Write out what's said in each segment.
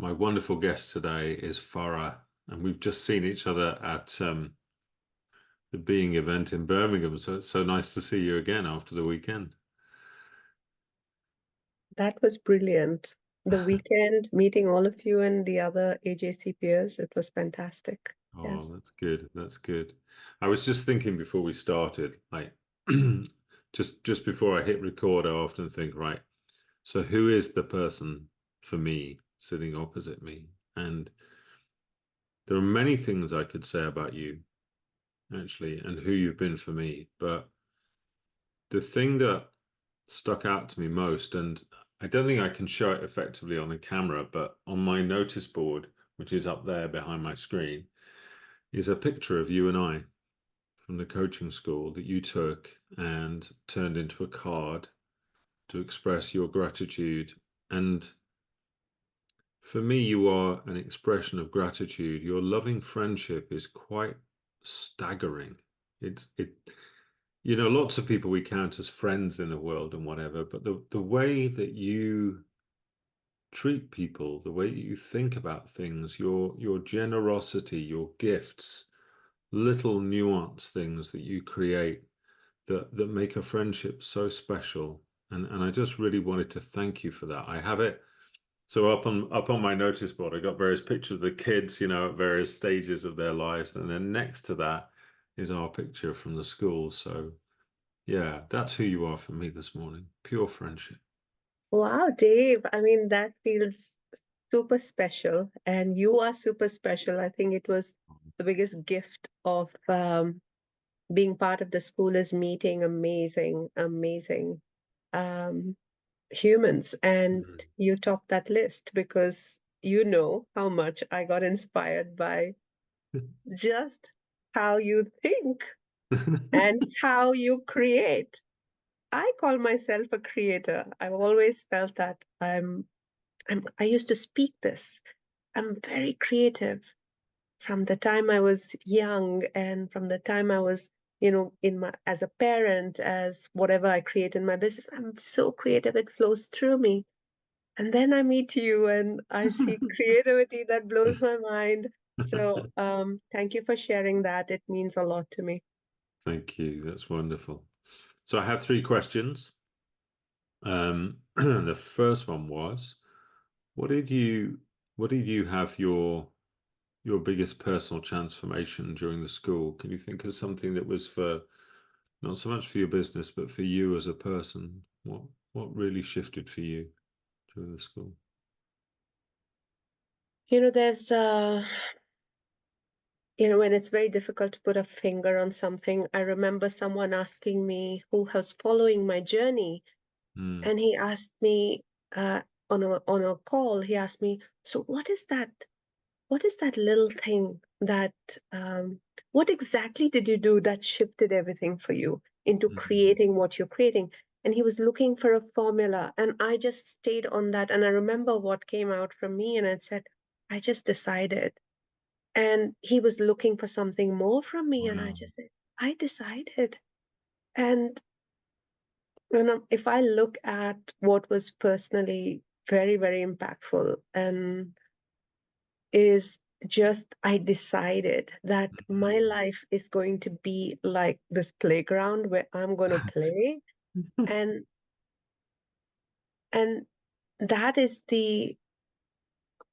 my wonderful guest today is Farah, and we've just seen each other at the Being event in Birmingham. So it's so nice to see you again after the weekend. That was brilliant. The weekend, meeting all of you and the other AJC peers, it was fantastic. Oh, Yes. that's good. That's good. I was just thinking before we started, like just before I hit record, I often think, right, so who is the person for me sitting opposite me? And there are many things I could say about you, actually, and who you've been for me. But the thing that stuck out to me most, and I don't think I can show it effectively on the camera, but on my notice board, which is up there behind my screen, is a picture of you and I from the coaching school that you took and turned into a card to express your gratitude. And for me, you are an expression of gratitude. Your loving friendship is quite staggering. It lots of people we count as friends in the world and whatever, but the way that you treat people, the way that you think about things, your generosity, your gifts, little nuanced things that you create that make a friendship so special. And I just really wanted to thank you for that. I have it so up on my notice board, I got various pictures of the kids, at various stages of their lives, and then next to that is our picture from the school. So yeah, that's who you are for me this morning. Pure friendship. Wow, Dave. I mean, that feels super special. And you are super special. I think it was the biggest gift of being part of the school is meeting amazing, amazing um, humans. And Mhm. you top that list because you know how much I got inspired by just how you think and how you create. I call myself a creator. I've always felt that I used to speak this. I'm very creative from the time I was young and from the time I was, in my as a parent, as whatever I create in my business. I'm so creative, it flows through me. And then I meet you and I see creativity that blows my mind. So thank you for sharing that. It means a lot to me. Thank you. That's wonderful. So I have three questions. The first one was, what did you what did you have your biggest personal transformation during the school? Can you think of something that was for not so much for your business, but for you as a person? What really shifted for you during the school? There's when it's very difficult to put a finger on something. I remember someone asking me who was following my journey, Mm, and he asked me on a call. He asked me, "So what is that? What is that little thing that? What exactly did you do that shifted everything for you into mm, creating what you're creating?" And he was looking for a formula, and I just stayed on that. And I remember what came out from me, and I said, "I just decided." And he was looking for something more from me, and I wow. just said, I decided. And if I look at what was personally very, very impactful, and is just I decided that my Mm. life is going to be like this playground where I'm going to play, and and that is the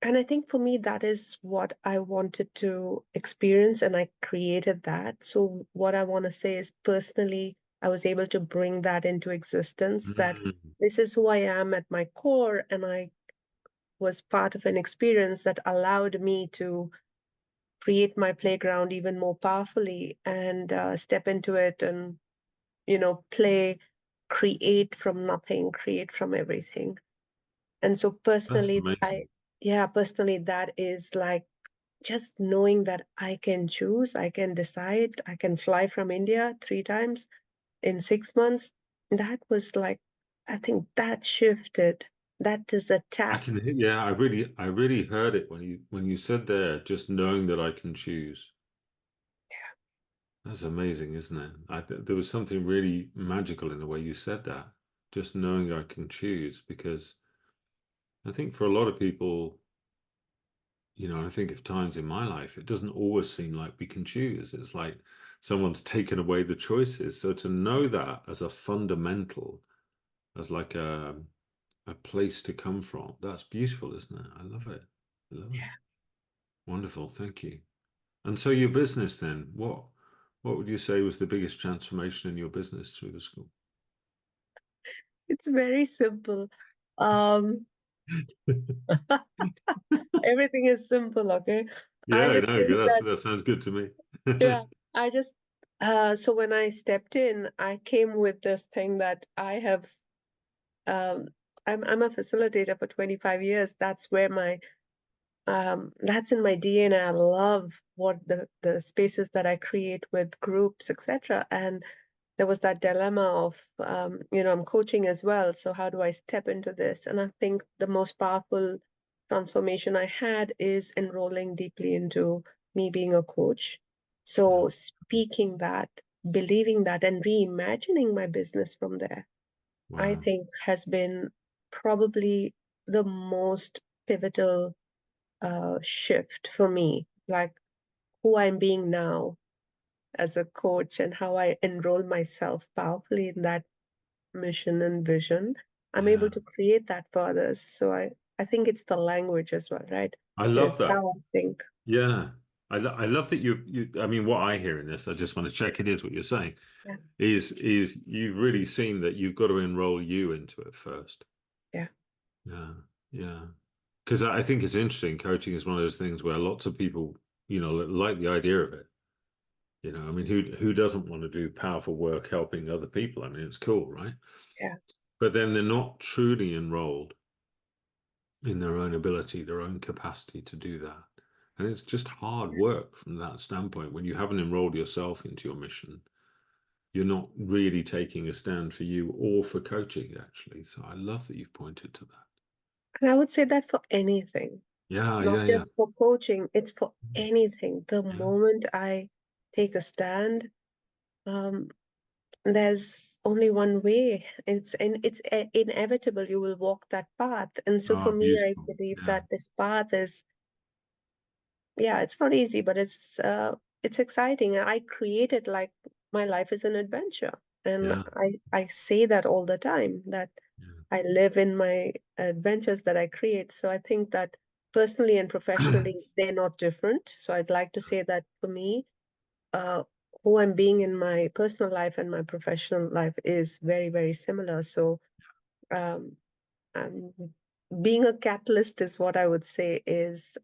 and I think for me that is what I wanted to experience, and I created that. So what I want to say is personally I was able to bring that into existence, that Mm. this is who I am at my core, and I was part of an experience that allowed me to create my playground even more powerfully and step into it and play, create from nothing, create from everything. And so That's personally amazing. personally that is like just knowing that I can choose, I can decide, I can fly from India 3 times in 6 months. That was like, I think that shifted. That is a I tap. can, yeah, I really heard it when you said there, just knowing that I can choose. That's amazing, isn't it? There was something really magical in the way you said that. Just knowing I can choose, because I think for a lot of people, you know, I think of times in my life, it doesn't always seem like we can choose. It's like someone's taken away the choices. So to know that as a fundamental, as like a place to come from, that's beautiful, isn't it? I love it. I love it. Wonderful. Thank you. And so your business then, what would you say was the biggest transformation in your business through the school? It's very simple. Um, everything is simple, okay? I Yeah, just no, think that, that sounds good to me. yeah, I just, so when I stepped in, I came with this thing that I have, um, I'm a facilitator for 25 years. That's where that's in my DNA. I love what the spaces that I create with groups, etc. And there was that dilemma of, I'm coaching as well. So how do I step into this? And I think the most powerful transformation I had is enrolling deeply into me being a coach. Yeah. So speaking that, believing that, and reimagining my business from there, I Wow. think has been probably the most pivotal shift for me, like who I'm being now as a coach and how I enroll myself powerfully in that mission and vision. I'm Yeah. able to create that for others. So I think it's the language as well, right? I love Is that. how I think. Yeah. I love that I mean, what I hear in this, I just want to check it is what you're saying, Yeah, is you've really seen that you've got to enroll you into it first. yeah, Yeah. Yeah. Because I think it's interesting. Coaching is one of those things where lots of people, you know, like the idea of it. You know, I mean, who doesn't want to do powerful work helping other people? I mean, it's cool, right? yeah. But then they're not truly enrolled in their own ability, their own capacity to do that. And it's just hard work from that standpoint. When you haven't enrolled yourself into your mission, you're not really taking a stand for you or for coaching, actually. So I love that you've pointed to that. And I would say that for anything, Yeah, not yeah, yeah, just for coaching, it's for anything. The yeah, moment I take a stand, um, there's only one way. It's inevitable. You will walk that path. And so for Oh, me, I beautiful. believe Yeah, that this path is, yeah, it's not easy, but it's exciting. And I create it like my life is an adventure. And yeah, I say that all the time, that I live in my adventures that I create. So I think that personally and yeah. professionally, they're not different. So I'd like to say that for me, uh, who I'm being in my personal life and my professional life is very, very similar. So um, um, being a catalyst is what I would say is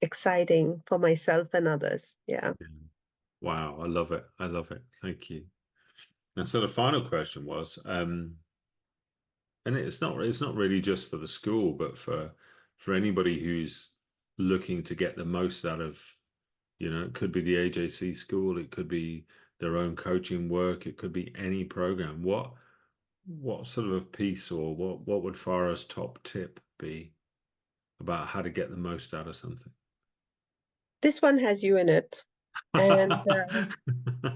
exciting for myself and others. Yeah. Yeah. Wow, I love it. I love it. Thank you. And so the final question was, and it's not really just for the school, but for anybody who's looking to get the most out of, you know, it could be the AJC school, it could be their own coaching work, it could be any program. What sort of a piece or what would Farah's top tip be about how to get the most out of something? This one has you in it and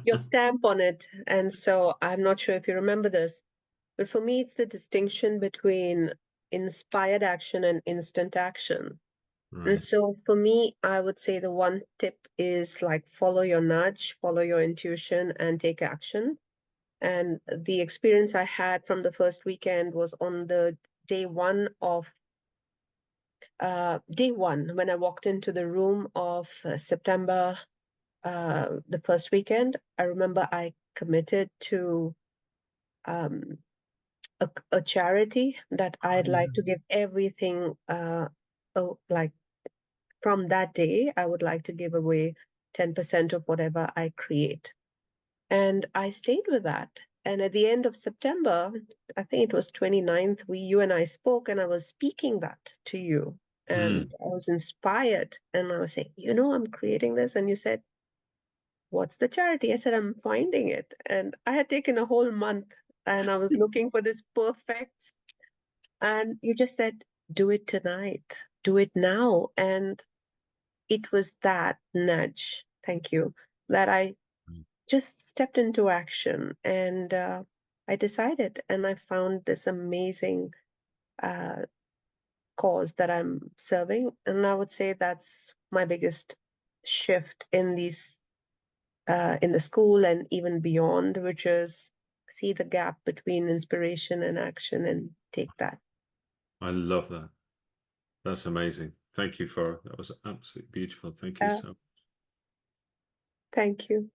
your stamp on it. And so I'm not sure if you remember this, but for me, it's the distinction between inspired action and instant action. And Right. so for me, I would say the one tip is like follow your nudge, follow your intuition, and take action. And the experience I had from the first weekend was on the day one when I walked into the room of September, the first weekend. I remember I committed to um, a charity that Oh, I'd yeah. like to give everything. Like from that day, I would like to give away 10% of whatever I create. And I stayed with that. And at the end of September, I think it was 29th, you and I spoke, and I was speaking that to you. And Mm. I was inspired. And I was saying, I'm creating this. And you said, what's the charity? I said, I'm finding it. And I had taken a whole month and I was looking for this perfect. And you just said, do it tonight, do it now. And it was that nudge, thank you, that I just stepped into action and I decided and I found this amazing uh, cause that I'm serving. And I would say that's my biggest shift in these in the school and even beyond, which is see the gap between inspiration and action and take that. I love that. That's amazing. Thank you, Farah. That was absolutely beautiful. Thank you so much. Thank you.